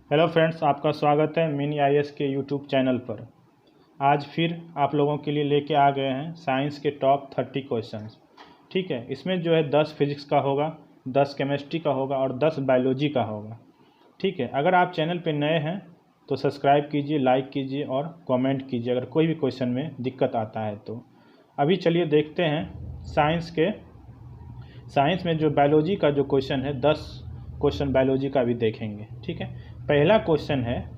Hello friends, आपका स्वागत है मिनी आईएएस के यूट्यूब चैनल पर। आज फिर आप लोगों के लिए लेके आ गए हैं साइंस के टॉप 30 क्वेश्चंस। ठीक है, इसमें जो है 10 फिजिक्स का होगा, 10 केमिस्ट्री का होगा और 10 बायोलॉजी का होगा। ठीक है, अगर आप चैनल पर नए हैं तो सब्सक्राइब कीजिए, लाइक कीजिए और कमेंट कीजिए अगर कोई भी क्वेश्चन में दिक्कत आता है तो। अभी चलिए देखते हैं साइंस में जो बायोलॉजी का जो क्वेश्चन है, 10 क्वेश्चन बायोलॉजी का भी देखेंगे। ठीक है, पहला क्वेश्चन है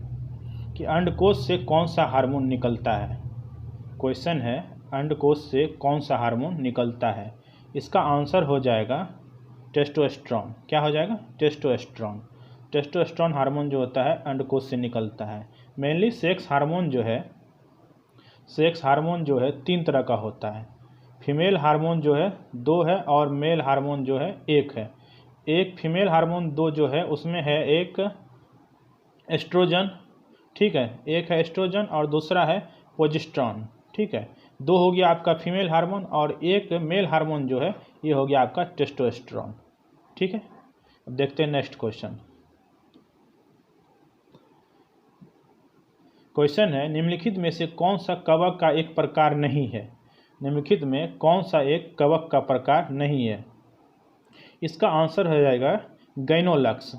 कि अंडकोश से कौन सा हार्मोन निकलता है। क्वेश्चन है अंडकोश से कौन सा हार्मोन निकलता है। इसका आंसर हो जाएगा टेस्टोस्टेरोन। क्या हो जाएगा? टेस्टोस्टेरोन। टेस्टोस्टेरोन हार्मोन जो होता है अंडकोश से निकलता है। मेनली सेक्स हार्मोन जो है 3 तरह का होता है। फीमेल हार्मोन जो है 2 है और मेल हार्मोन जो है 1 है। एक फीमेल हार्मोन 2 जो है उसमें है एक एस्ट्रोजन। ठीक है, एक है एस्ट्रोजन और दूसरा है प्रोजेस्टेरॉन। ठीक है, 2 हो गया आपका फीमेल हार्मोन और एक मेल हार्मोन जो है ये हो गया आपका टेस्टोस्टेरोन। ठीक है, अब देखते हैं नेक्स्ट क्वेश्चन। क्वेश्चन है निम्नलिखित में से कौन सा कवक का एक प्रकार नहीं है। निम्नलिखित में कौन सा एक कवक का प्रकार नहीं है। इसका आंसर हो जाएगा गाइनोलक्स।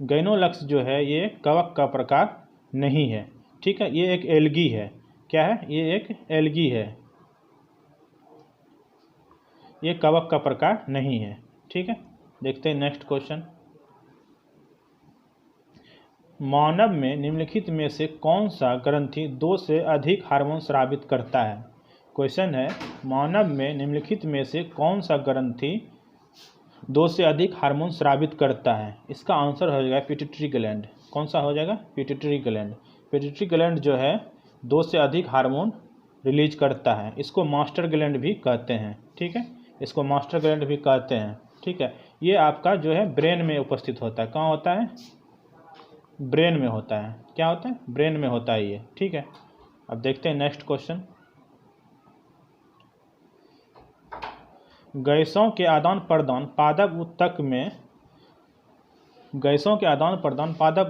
गाइनोलक्स जो है ये कवक का प्रकार नहीं है। ठीक है, ये एक एल्गी है। क्या है? ये एक एल्गी है, ये कवक का प्रकार नहीं है। ठीक है, देखते हैं नेक्स्ट क्वेश्चन। मानव में निम्नलिखित में से कौन सा ग्रंथि 2 से अधिक हार्मोन स्रावित करता है। क्वेश्चन है मानव में निम्नलिखित में से कौन सा ग्रंथि 2 से अधिक हार्मोन स्रावित करता है। इसका आंसर हो जाएगा पिट्यूटरी ग्लैंड। कौन सा हो जाएगा? Pituitary gland. पिट्यूटरी ग्लैंड जो है 2 से अधिक हार्मोन रिलीज करता है। इसको मास्टर ग्लैंड भी कहते हैं। ठीक है, इसको मास्टर ग्लैंड भी कहते हैं। ठीक है, ये आपका जो है ब्रेन में उपस्थित होता है। कहाँ होता है? ब्रेन में होता है। क्या होता है? ब्रेन में होता है ये। ठीक है, अब देखते हैं नेक्स्ट क्वेश्चन। गैसों के आदान प्रदान पादप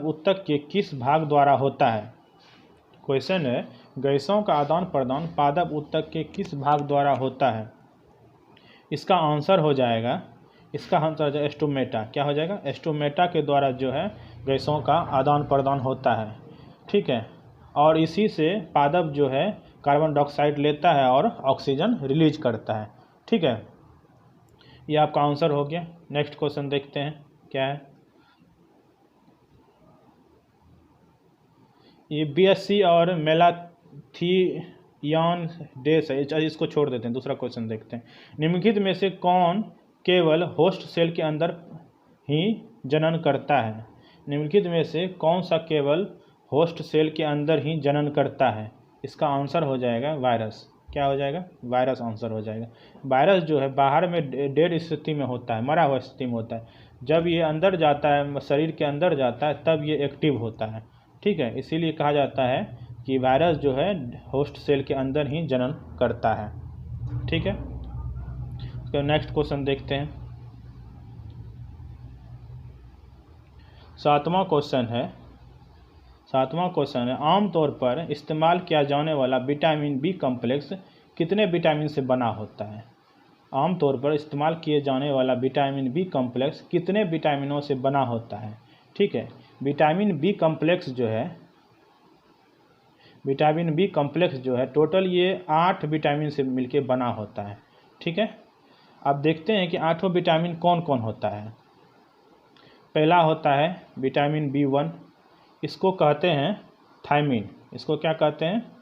ऊतक के किस भाग द्वारा होता है। क्वेश्चन है गैसों का आदान प्रदान पादप ऊतक के किस भाग द्वारा होता है। इसका आंसर हो जाएगा एस्टोमेटा। क्या हो जाएगा? एस्टोमेटा के द्वारा जो है गैसों का आदान प्रदान होता है। ठीक है, और इसी से पादप जो है कार्बन डाइऑक्साइड लेता है और ऑक्सीजन रिलीज करता है। ठीक है, ये आपका आंसर हो गया। नेक्स्ट क्वेश्चन देखते हैं क्या है। ये बीएससी और मेलाथियान डेस है, इसको छोड़ देते हैं, दूसरा क्वेश्चन देखते हैं। निम्नलिखित में से कौन केवल होस्ट सेल के अंदर ही जनन करता है। निम्नलिखित में से कौन सा केवल होस्ट सेल के अंदर ही जनन करता है। इसका आंसर हो जाएगा वायरस। क्या हो जाएगा? वायरस आंसर हो जाएगा। वायरस जो है बाहर में डेड स्थिति में होता है, मरा हुआ स्थिति में होता है। जब ये अंदर जाता है, शरीर के अंदर जाता है, तब ये एक्टिव होता है। ठीक है, इसीलिए कहा जाता है कि वायरस जो है होस्ट सेल के अंदर ही जनन करता है। ठीक है, तो नेक्स्ट क्वेश्चन देखते हैं। 7वां क्वेश्चन है आमतौर पर इस्तेमाल किया जाने वाला विटामिन बी कॉम्प्लेक्स कितने विटामिन से बना होता है। आमतौर पर इस्तेमाल किए जाने वाला विटामिन बी कॉम्प्लेक्स कितने विटामिनों से बना होता है। ठीक है, विटामिन बी कॉम्प्लेक्स जो है टोटल ये 8 विटामिन से मिलके बना होता है। ठीक है, अब देखते हैं कि 8 विटामिन कौन कौन होता है। पहला होता है विटामिन B1, इसको कहते हैं थायमिन। इसको क्या कहते हैं?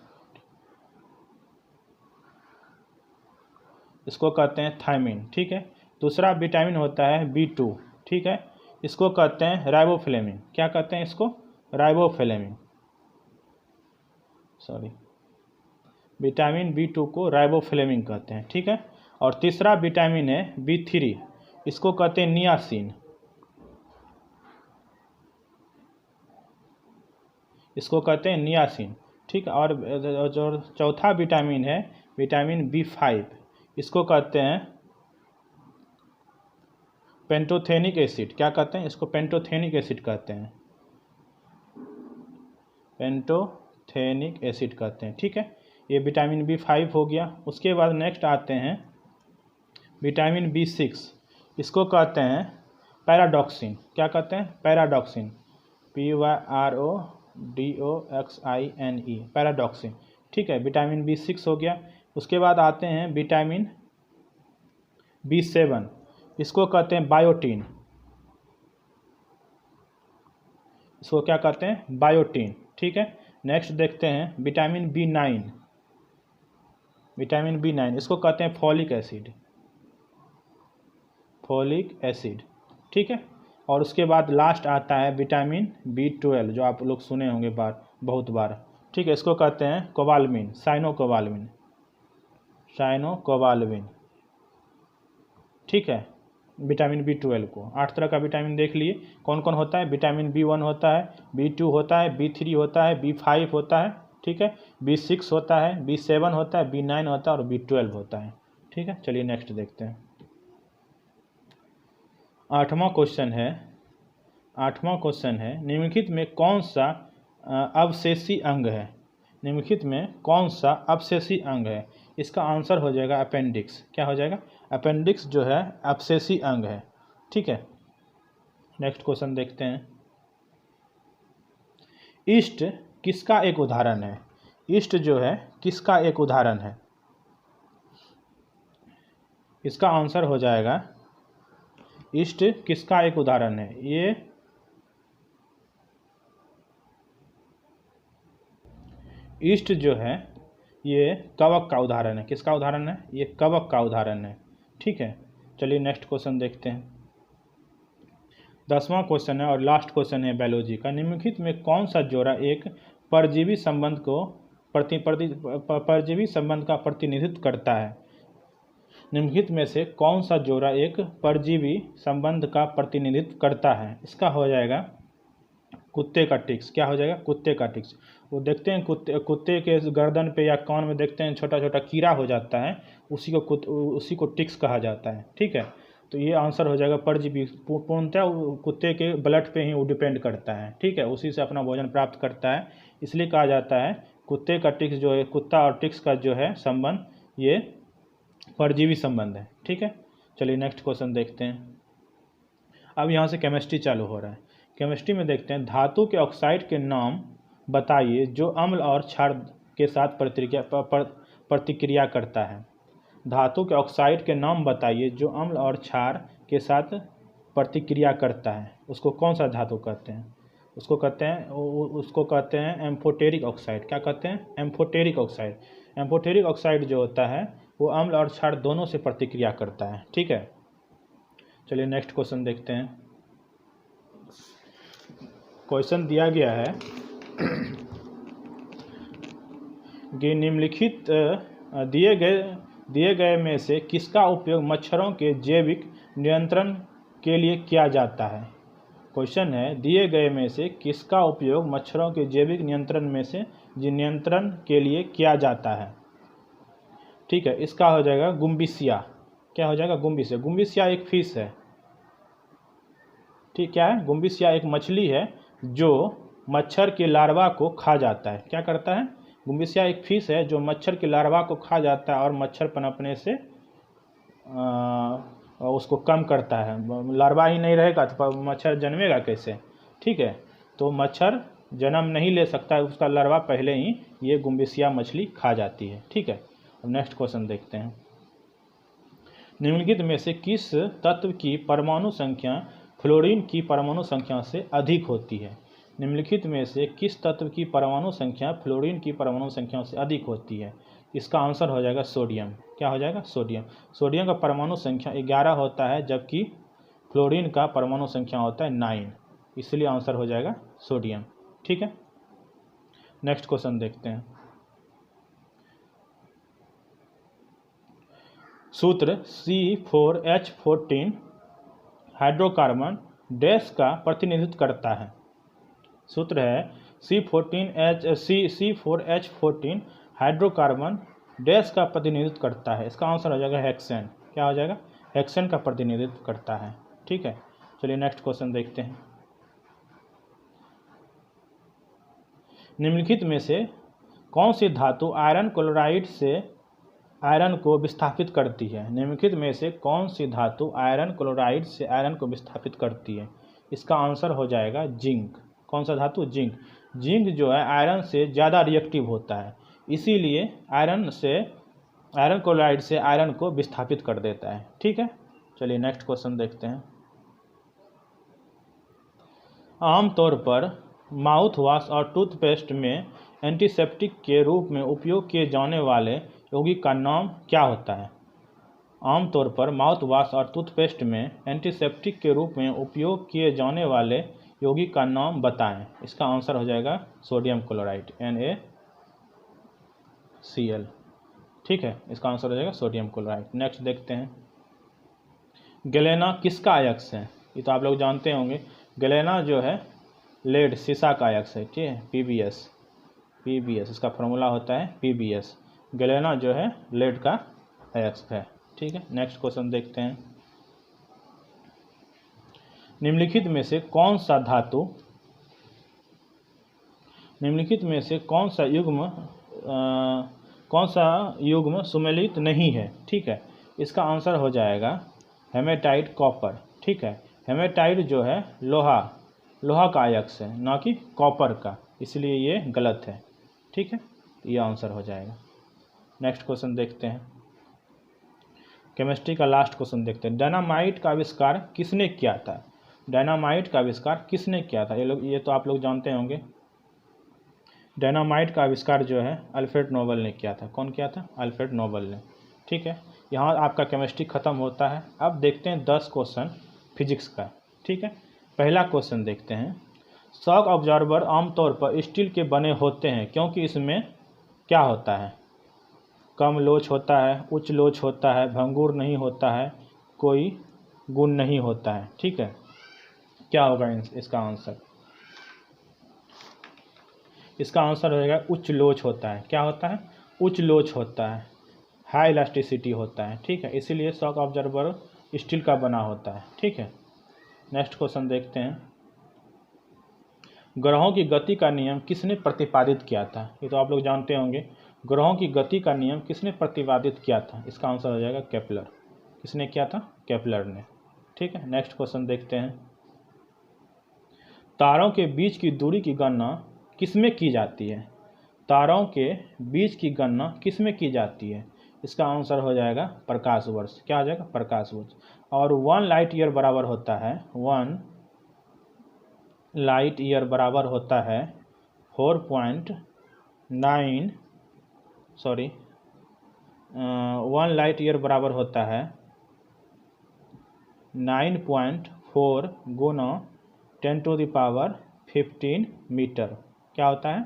इसको कहते हैं थायमिन। ठीक है, दूसरा विटामिन होता है B2। ठीक है, इसको कहते हैं राइबोफ्लेविन। क्या कहते हैं इसको? राइबोफ्लेविन। विटामिन B2 को राइबोफ्लेविन कहते हैं। ठीक है, और तीसरा विटामिन है B3, इसको कहते हैं नियासिन। इसको कहते हैं नियासिन। ठीक है, और जो चौथा विटामिन है विटामिन B5, इसको कहते हैं पेंटोथेनिक एसिड। क्या कहते हैं इसको? पेंटोथेनिक एसिड कहते हैं। पेंटोथेनिक एसिड कहते हैं। ठीक है, ये विटामिन B5 हो गया। उसके बाद नेक्स्ट आते हैं विटामिन B6, इसको कहते हैं पैराडॉक्सिन। क्या कहते हैं? Pyridoxine, PYRODOXINE, pyridoxine. ठीक है, विटामिन B6 हो गया। उसके बाद आते हैं विटामिन B7, इसको कहते हैं बायोटीन। इसको क्या कहते हैं? बायोटीन। ठीक है, नेक्स्ट देखते हैं विटामिन B9, विटामिन B9 इसको कहते हैं फॉलिक एसिड, फॉलिक एसिड। ठीक है, और उसके बाद लास्ट आता है विटामिन B12, जो आप लोग सुने होंगे बहुत बार। ठीक है, इसको कहते हैं कोबालमिन, साइनोकोबालमिन, साइनोकोबालमिन। ठीक है, विटामिन B12 को 8 तरह का विटामिन देख लिए कौन कौन होता है। विटामिन B1 होता है, B2 होता है, B3 होता है, B5 होता है। ठीक है, B6 होता है, B7 होता है, B9 होता है और B12 होता है। ठीक है, चलिए नेक्स्ट देखते हैं। 8वां क्वेश्चन है निम्नलिखित में कौन सा अवशेषी अंग है? निम्नलिखित में कौन सा अवशेषी अंग है? इसका आंसर हो जाएगा अपेंडिक्स। क्या हो जाएगा? अपेंडिक्स जो है अवशेषी अंग है। ठीक है, नेक्स्ट क्वेश्चन देखते हैं। ईस्ट किसका एक उदाहरण है? ईस्ट जो है किसका एक उदाहरण है? इसका आंसर हो जाएगा ईस्ट किसका एक उदाहरण है? ये ईस्ट जो है ये कवक का उदाहरण है। किसका उदाहरण है? ये कवक का उदाहरण है। ठीक है, चलिए नेक्स्ट क्वेश्चन देखते हैं। 10वां क्वेश्चन है और लास्ट क्वेश्चन है बायोलॉजी का। निम्नलिखित में कौन सा जोड़ा एक परजीवी संबंध को परजीवी संबंध का प्रतिनिधित्व करता है? निम्नलिखित में से कौन सा जोड़ा एक परजीवी संबंध का प्रतिनिधित्व करता है? इसका हो जाएगा कुत्ते का टिक्स। क्या हो जाएगा? कुत्ते का टिक्स। वो देखते हैं कुत्ते के गर्दन पे या कान में देखते हैं छोटा छोटा कीड़ा हो जाता है, उसी को टिक्स कहा जाता है। ठीक है, तो ये आंसर हो जाएगा परजीवी। पूर्णतः कुत्ते के ब्लड पे ही वो डिपेंड करता है। ठीक है, उसी से अपना भोजन प्राप्त करता है, इसलिए कहा जाता है कुत्ते का टिक्स जो है, कुत्ता और टिक्स का जो है संबंध ये परजीवी संबंध है। ठीक है, चलिए नेक्स्ट क्वेश्चन देखते हैं। अब यहाँ से केमिस्ट्री चालू हो रहा है। केमिस्ट्री में देखते हैं धातु के ऑक्साइड के नाम बताइए जो अम्ल और क्षार के साथ प्रतिक्रिया करता है। धातु के ऑक्साइड के नाम बताइए जो अम्ल और क्षार के साथ प्रतिक्रिया करता है। उसको कौन सा धातु कहते हैं? उसको कहते हैं एम्फोटेरिक ऑक्साइड। क्या कहते हैं? Amphoteric oxide. एम्फोटेरिक ऑक्साइड जो होता है वो अम्ल और क्षार दोनों से प्रतिक्रिया करता है। ठीक है, चलिए नेक्स्ट क्वेश्चन देखते हैं। क्वेश्चन दिया गया है कि निम्नलिखित दिए गए में से किसका उपयोग मच्छरों के जैविक नियंत्रण के लिए किया जाता है? क्वेश्चन है दिए गए में से किसका उपयोग मच्छरों के जैविक नियंत्रण के लिए किया जाता है? ठीक है, इसका हो जाएगा गुम्बिसिया। क्या हो जाएगा? गुम्बिसिया। गुम्बिसिया एक फिश है। ठीक, क्या है? गुम्बिसिया एक मछली है जो मच्छर के लार्वा को खा जाता है। क्या करता है? गुम्बिसिया एक फिश है जो मच्छर के लार्वा को खा जाता है और मच्छर पनपने से उसको कम करता है। लार्वा ही नहीं रहेगा तो मच्छर जन्मेगा कैसे? ठीक है, तो मच्छर जन्म नहीं ले सकता है, उसका लार्वा पहले ही ये गुम्बिसिया मछली खा जाती है। ठीक है, अब नेक्स्ट क्वेश्चन देखते हैं। निम्नलिखित में से किस तत्व की परमाणु संख्या फ्लोरीन की परमाणु संख्या से अधिक होती है? निम्नलिखित में से किस तत्व की परमाणु संख्या फ्लोरीन की परमाणु संख्या से अधिक होती है? इसका आंसर हो जाएगा सोडियम। क्या हो जाएगा? सोडियम। सोडियम का परमाणु संख्या 11 होता है जबकि फ्लोरीन का परमाणु संख्या होता है 9, इसलिए आंसर हो जाएगा सोडियम। ठीक है, नेक्स्ट क्वेश्चन देखते हैं। सूत्र C4H14 हाइड्रोकार्बन डैश का प्रतिनिधित्व करता है। सूत्र है C4H14 हाइड्रोकार्बन डैश का प्रतिनिधित्व करता है। इसका आंसर हो जाएगा हेक्सेन। क्या हो जाएगा? हेक्सेन का प्रतिनिधित्व करता है। ठीक है, चलिए नेक्स्ट क्वेश्चन देखते हैं। निम्नलिखित में से कौन सी धातु आयरन क्लोराइड से आयरन को विस्थापित करती है? निम्नलिखित में से कौन सी धातु आयरन क्लोराइड से आयरन को विस्थापित करती है? इसका आंसर हो जाएगा जिंक। कौन सा धातु? जिंक। जिंक जो है आयरन से ज़्यादा रिएक्टिव होता है, इसीलिए आयरन क्लोराइड से आयरन को विस्थापित कर देता है। ठीक है, चलिए नेक्स्ट क्वेश्चन देखते हैं। आमतौर पर माउथ वॉश और टूथपेस्ट में एंटीसेप्टिक के रूप में उपयोग किए जाने वाले यौगिक का नाम क्या होता है? आमतौर पर माउथ वॉश और टूथपेस्ट में एंटीसेप्टिक के रूप में उपयोग किए जाने वाले यौगिक का नाम बताएं। इसका आंसर हो जाएगा सोडियम क्लोराइड, NaCl। ठीक है, इसका आंसर हो जाएगा सोडियम क्लोराइड। नेक्स्ट देखते हैं, गैलेना किसका अयस्क है? ये तो आप लोग जानते होंगे। गैलेना जो है लेड, सीसा का अयस्क है। ठीक है, PbS इसका फॉर्मूला होता है PbS। गैलेना जो है लेड का अयस्क है। ठीक है, नेक्स्ट क्वेश्चन देखते हैं। निम्नलिखित में से कौन सा युग्म सुमेलित नहीं है? ठीक है, इसका आंसर हो जाएगा हेमेटाइट कॉपर। ठीक है, हेमेटाइट जो है लोहा का अयस्क है, ना कि कॉपर का, इसलिए ये गलत है। ठीक है, तो ये आंसर हो जाएगा। नेक्स्ट क्वेश्चन देखते हैं, केमिस्ट्री का लास्ट क्वेश्चन देखते हैं। डायनामाइट का आविष्कार किसने किया था? डायनामाइट का आविष्कार किसने किया था? ये तो आप लोग जानते होंगे। डायनामाइट का आविष्कार जो है अल्फ्रेड नोबल ने किया था। कौन किया था? अल्फ्रेड नोबल ने। ठीक है, यहाँ आपका केमिस्ट्री खत्म होता है। अब देखते हैं 10 क्वेश्चन फिजिक्स का। ठीक है, पहला क्वेश्चन देखते हैं। शॉक ऑब्जर्वर आमतौर पर स्टील के बने होते हैं क्योंकि इसमें क्या होता है? कम लोच होता है, उच्च लोच होता है, भंगुर नहीं होता है, कोई गुण नहीं होता है। ठीक है, क्या होगा इसका आंसर? इसका आंसर हो जाएगा उच्च लोच होता है। क्या होता है? उच्च लोच होता है, हाई इलास्टिसिटी होता है। ठीक है, इसीलिए शॉक ऑब्जर्वर स्टील का बना होता है। ठीक है, नेक्स्ट क्वेश्चन देखते हैं। ग्रहों की गति का नियम किसने प्रतिपादित किया था? ये तो आप लोग जानते होंगे। ग्रहों की गति का नियम किसने प्रतिपादित किया था? इसका आंसर हो जाएगा केपलर। किसने किया था? केपलर ने। ठीक है, नेक्स्ट क्वेश्चन देखते हैं। तारों के बीच की दूरी की गणना किसमें की जाती है? तारों के बीच की गणना किसमें की जाती है? इसका आंसर हो जाएगा प्रकाश वर्ष। क्या हो जाएगा? प्रकाश वर्ष। और 1 लाइट ईयर बराबर होता है 1 लाइट ईयर बराबर होता है 1 लाइट ईयर बराबर होता है 9.4 गुना 10⁻15 मीटर। क्या होता है?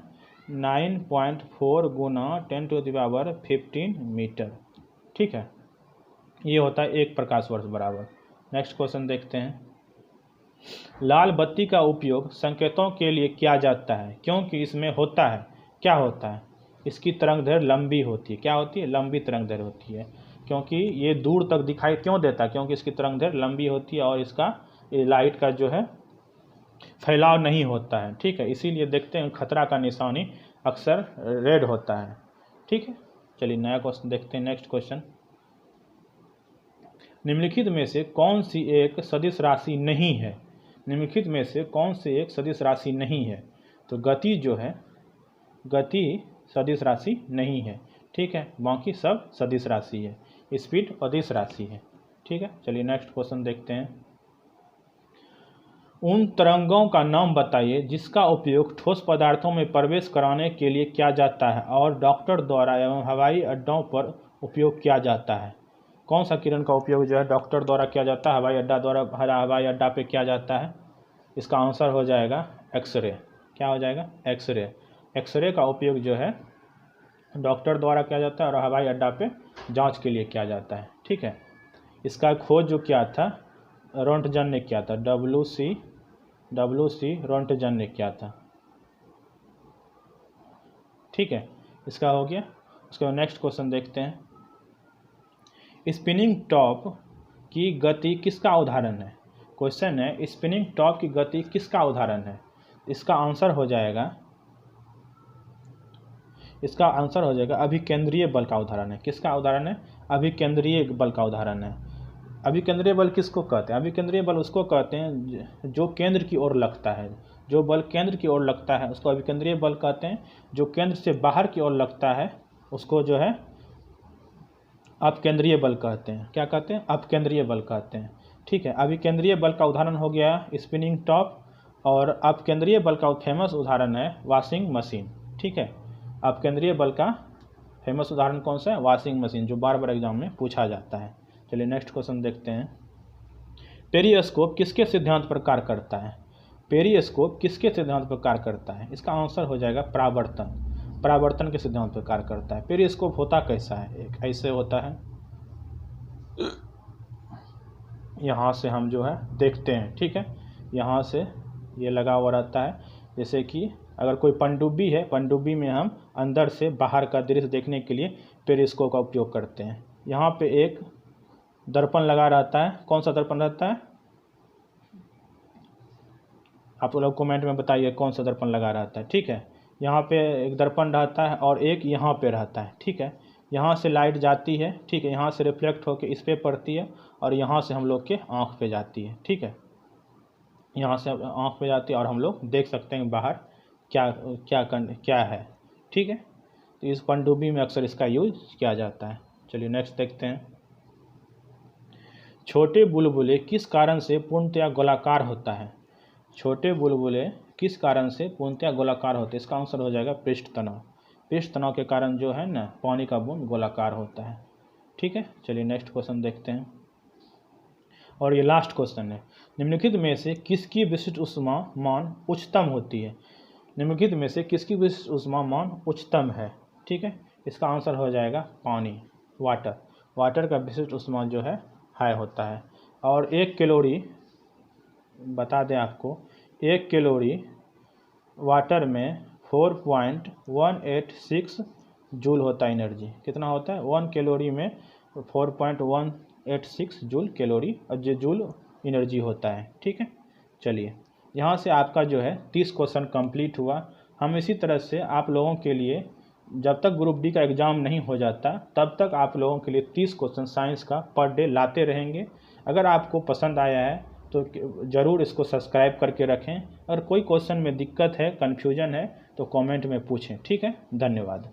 9.4 गुना 10⁻15 मीटर। ठीक है, ये होता है 1 प्रकाश वर्ष बराबर। नेक्स्ट क्वेश्चन देखते हैं। लाल बत्ती का उपयोग संकेतों के लिए किया जाता है क्योंकि इसमें होता है, क्या होता है? इसकी तरंगदैर्घ्य लंबी होती है। क्या होती है? लंबी तरंगदैर्घ्य होती है। क्योंकि ये दूर तक दिखाई क्यों देता है? क्योंकि इसकी तरंगदैर्घ्य लंबी होती है और इसका लाइट का जो है फैलाव नहीं होता है। ठीक है, इसीलिए देखते हैं खतरा का निशानी अक्सर रेड होता है। ठीक है, चलिए नया क्वेश्चन देखते हैं। नेक्स्ट क्वेश्चन, निम्नलिखित में से कौन सी एक सदिश राशि नहीं है? निम्नलिखित में से कौन सी एक सदिश राशि नहीं है? तो गति जो है, गति सदिश राशि नहीं है। ठीक है, बाकी सब सदिश राशि है। स्पीड अदिश राशि है। ठीक है, चलिए नेक्स्ट क्वेश्चन देखते हैं। उन तरंगों का नाम बताइए जिसका उपयोग ठोस पदार्थों में प्रवेश कराने के लिए किया जाता है और डॉक्टर द्वारा एवं हवाई अड्डों पर उपयोग किया जाता है। कौन सा किरण का उपयोग जो है डॉक्टर द्वारा किया जाता है, हवाई अड्डा पे किया जाता है? इसका आंसर हो जाएगा एक्सरे। क्या हो जाएगा? एक्सरे। एक्सरे का उपयोग जो है डॉक्टर द्वारा किया जाता है और हवाई अड्डा पे जांच के लिए किया जाता है। ठीक है, इसका खोज जो किया था रोंटगन ने किया था। WC रोंटगन ने किया था। ठीक है, इसका हो गया। उसके बाद नेक्स्ट क्वेश्चन देखते हैं। स्पिनिंग टॉप की गति किसका उदाहरण है? क्वेश्चन है स्पिनिंग टॉप की गति किसका उदाहरण है? इसका आंसर हो जाएगा इसका आंसर हो जाएगा अभिकेंद्रीय बल का उदाहरण है। किसका उदाहरण है? अभिकेंद्रीय बल का उदाहरण है। अभिकेंद्रीय बल किसको कहते हैं? अभिकेंद्रीय बल उसको कहते हैं जो केंद्र की ओर लगता है। जो बल केंद्र की ओर लगता है उसको अभिकेंद्रीय बल कहते हैं। जो केंद्र से बाहर की ओर लगता है उसको जो है अपकेंद्रीय बल कहते हैं। क्या कहते हैं? अपकेंद्रीय बल कहते हैं। ठीक है, अभिकेंद्रीय बल का उदाहरण हो गया स्पिनिंग टॉप, और अपकेंद्रीय बल का फेमस उदाहरण है वॉशिंग मशीन। ठीक है, अपकेंद्रीय बल का फेमस उदाहरण कौन सा है? वॉशिंग मशीन, जो बार बार एग्जाम में पूछा जाता है। चलिए नेक्स्ट क्वेश्चन देखते हैं। पेरिस्कोप किसके सिद्धांत पर कार्य करता है? पेरिस्कोप किसके सिद्धांत पर कार्य करता है? इसका आंसर हो जाएगा परावर्तन। परावर्तन के सिद्धांत पर कार्य करता है। पेरिस्कोप होता कैसा है? एक ऐसे होता है, यहाँ से हम जो है देखते हैं। ठीक है, यहाँ से ये लगा हुआ रहता है। जैसे कि अगर कोई पनडुब्बी है, पनडुब्बी में हम अंदर से बाहर का दृश्य देखने के लिए पेरिस्कोप का उपयोग करते हैं। यहाँ पे एक दर्पण लगा रहता है। कौन सा दर्पण रहता है? आप लोग कमेंट में बताइए कौन सा दर्पण लगा रहता है। ठीक है, यहाँ पे एक दर्पण रहता है और एक यहाँ पे रहता है। ठीक है, यहाँ से लाइट जाती है। ठीक है, यहाँ से रिफ्लेक्ट होकर इस पे पड़ती है और यहाँ से हम लोग के आँख पे जाती है। ठीक है, यहाँ से आँख पे जाती है और हम लोग देख सकते हैं बाहर क्या है। ठीक है, तो इस पनडुब्बी में अक्सर इसका यूज किया जाता है। चलिए नेक्स्ट देखते हैं। छोटे बुलबुले किस कारण से पूर्णतया गोलाकार होता है? छोटे बुलबुले किस कारण से पूर्णतया गोलाकार होते हैं? इसका आंसर हो जाएगा पृष्ठ तनाव। पृष्ठ तनाव के कारण जो है ना पानी का बूंद गोलाकार होता है। ठीक है, चलिए नेक्स्ट क्वेश्चन देखते हैं, और ये लास्ट क्वेश्चन है। निम्नलिखित में से किसकी विशिष्ट ऊष्मा मान उच्चतम होती है? निम्नलिखित में से किसकी विशिष्ट ऊष्मा मान उच्चतम है? ठीक है, इसका आंसर हो जाएगा पानी, वाटर। वाटर का विशिष्ट ऊष्मा जो है हाई होता है। और 1 कैलोरी, बता दें आपको, 1 कैलोरी वाटर में 4.186 जूल होता है एनर्जी। कितना होता है? 1 कैलोरी में 4.186 जूल कैलोरी और जो जूल एनर्जी होता है। ठीक है, चलिए यहाँ से आपका जो है 30 क्वेश्चन कंप्लीट हुआ। हम इसी तरह से आप लोगों के लिए जब तक ग्रुप डी का एग्ज़ाम नहीं हो जाता तब तक आप लोगों के लिए 30 क्वेश्चन साइंस का पर डे लाते रहेंगे। अगर आपको पसंद आया है तो ज़रूर इसको सब्सक्राइब करके रखें। अगर कोई क्वेश्चन में दिक्कत है, कन्फ्यूजन है तो कमेंट में पूछें। ठीक है, धन्यवाद।